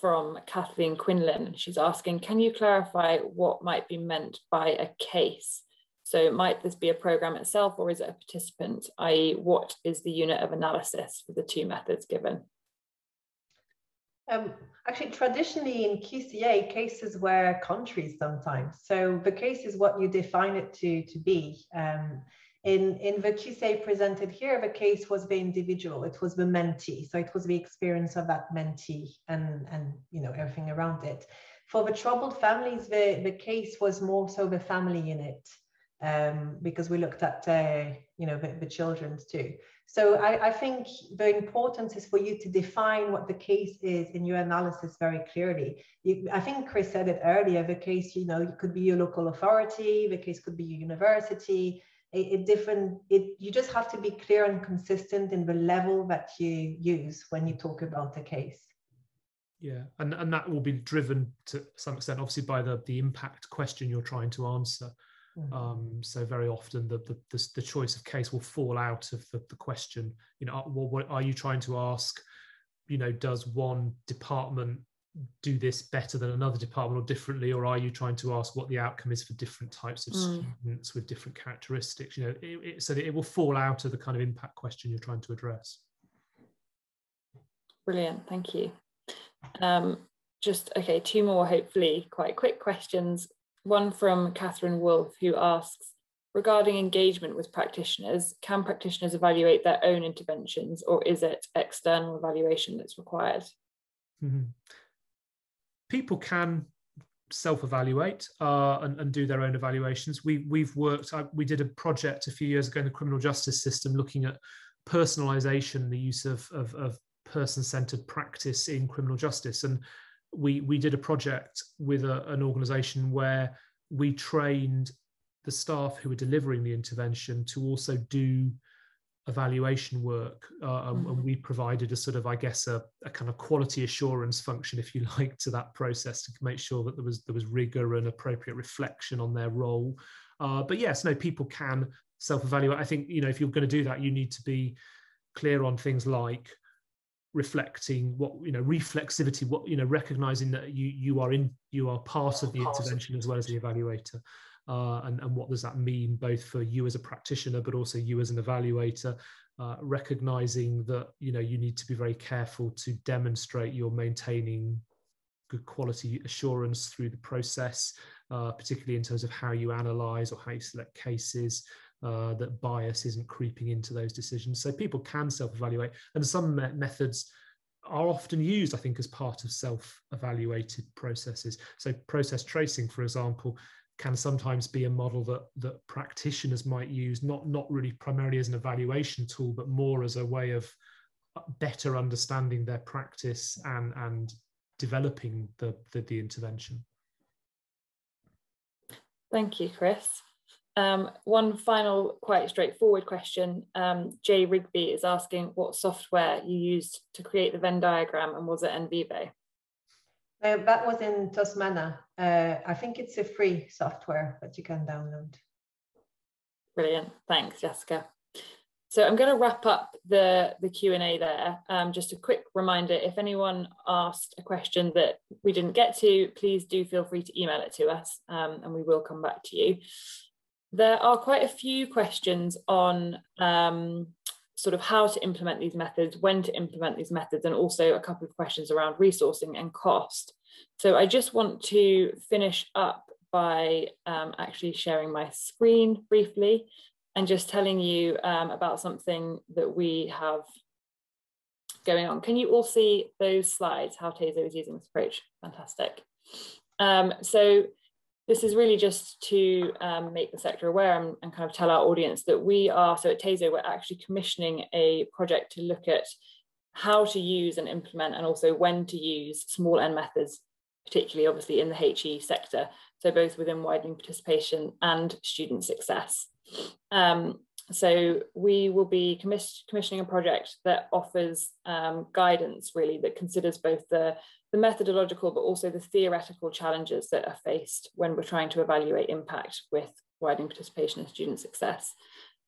from Kathleen Quinlan. She's asking, can you clarify what might be meant by a case? So might this be a program itself, or is it a participant, i.e. what is the unit of analysis for the two methods given? Actually, traditionally in QCA, cases were countries sometimes. So the case is what you define it to be. In the QCA presented here, the case was the individual, it was the mentee. So it was the experience of that mentee and you know, everything around it. For the troubled families, the case was more so the family unit. Because we looked at you know, the children's too. So I think the importance is for you to define what the case is in your analysis very clearly. I think Chris said it earlier, the case, you know, it could be your local authority, the case could be your university, you just have to be clear and consistent in the level that you use when you talk about a case. Yeah, and that will be driven to some extent obviously by the impact question you're trying to answer. So very often the choice of case will fall out of the question. You know, what are you trying to ask? You know, does one department do this better than another department or differently, or are you trying to ask what the outcome is for different types of students with different characteristics? You know, so that it will fall out of the kind of impact question you're trying to address. Brilliant, thank you. Okay, two more hopefully quite quick questions. One from Catherine Wolfe, who asks, regarding engagement with practitioners, can practitioners evaluate their own interventions, or is it external evaluation that's required? Mm-hmm. People can self-evaluate and do their own evaluations. We did a project a few years ago in the criminal justice system looking at personalisation, the use of person-centred practice in criminal justice, and we did a project with an organisation where we trained the staff who were delivering the intervention to also do evaluation work, and we provided a sort of, I guess, a kind of quality assurance function, if you like, to that process to make sure that there was rigor and appropriate reflection on their role. But yes, no, people can self-evaluate. I think, you know, if you're going to do that, you need to be clear on things like reflecting what, you know, reflexivity, what, you know, recognizing that you are part of the intervention as well as the evaluator. And what does that mean both for you as a practitioner, but also you as an evaluator, recognizing that, you know, you need to be very careful to demonstrate you're maintaining good quality assurance through the process, particularly in terms of how you analyze or how you select cases, that bias isn't creeping into those decisions. So people can self-evaluate, and some methods are often used, I think, as part of self-evaluated processes. So process tracing, for example, can sometimes be a model that practitioners might use, not really primarily as an evaluation tool, but more as a way of better understanding their practice and developing the intervention. Thank you, Chris. One final quite straightforward question. Jay Rigby is asking what software you used to create the Venn diagram, and was it NVivo? That was in Tosmana. I think it's a free software that you can download. Brilliant, thanks, Jessica. So I'm going to wrap up the Q&A there. Just a quick reminder, if anyone asked a question that we didn't get to, please do feel free to email it to us, and we will come back to you. There are quite a few questions on sort of how to implement these methods, when to implement these methods, and also a couple of questions around resourcing and cost. So I just want to finish up by actually sharing my screen briefly and just telling you about something that we have going on. Can you all see those slides, how TASO is using this approach? Fantastic. So this is really just to make the sector aware and kind of tell our audience that we are, so at TASO, we're actually commissioning a project to look at how to use and implement, and also when to use small n methods, particularly obviously in the HE sector, so both within widening participation and student success. So we will be commissioning a project that offers guidance, really, that considers both the methodological but also the theoretical challenges that are faced when we're trying to evaluate impact with widening participation and student success.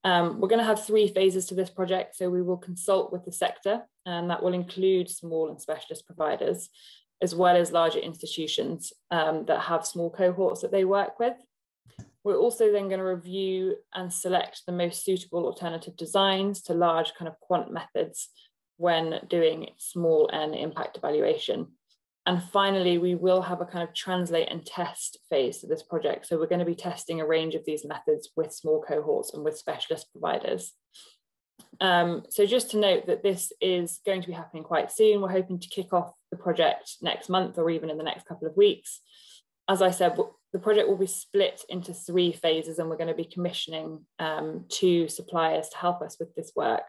We're going to have 3 phases to this project. So we will consult with the sector, and that will include small and specialist providers, as well as larger institutions that have small cohorts that they work with. We're also then going to review and select the most suitable alternative designs to large kind of quant methods when doing small n impact evaluation. And finally, we will have a kind of translate and test phase to this project. So we're going to be testing a range of these methods with small cohorts and with specialist providers. So just to note that this is going to be happening quite soon. We're hoping to kick off the project next month or even in the next couple of weeks. As I said, the project will be split into 3 phases, and we're going to be commissioning 2 suppliers to help us with this work.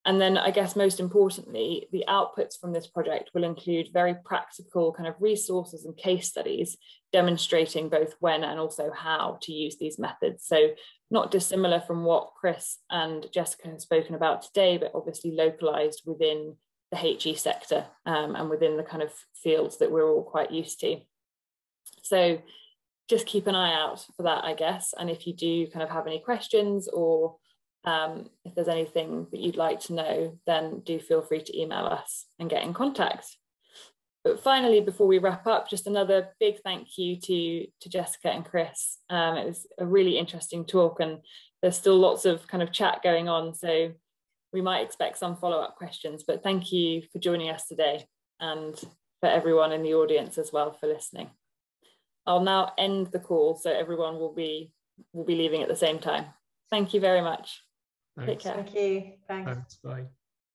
And then I guess most importantly, the outputs from this project will include very practical kind of resources and case studies demonstrating both when and also how to use these methods. So not dissimilar from what Chris and Jessica have spoken about today, but obviously localized within the HE sector and within the kind of fields that we're all quite used to. So just keep an eye out for that, I guess. And if you do kind of have any questions, or if there's anything that you'd like to know, then do feel free to email us and get in contact. But finally, before we wrap up, just another big thank you to Jessica and Chris. It was a really interesting talk, and there's still lots of kind of chat going on. So we might expect some follow-up questions, but thank you for joining us today, and for everyone in the audience as well for listening. I'll now end the call so everyone will be leaving at the same time. Thank you very much. Thanks. Take care. Thank you. Thanks. Thanks. Bye.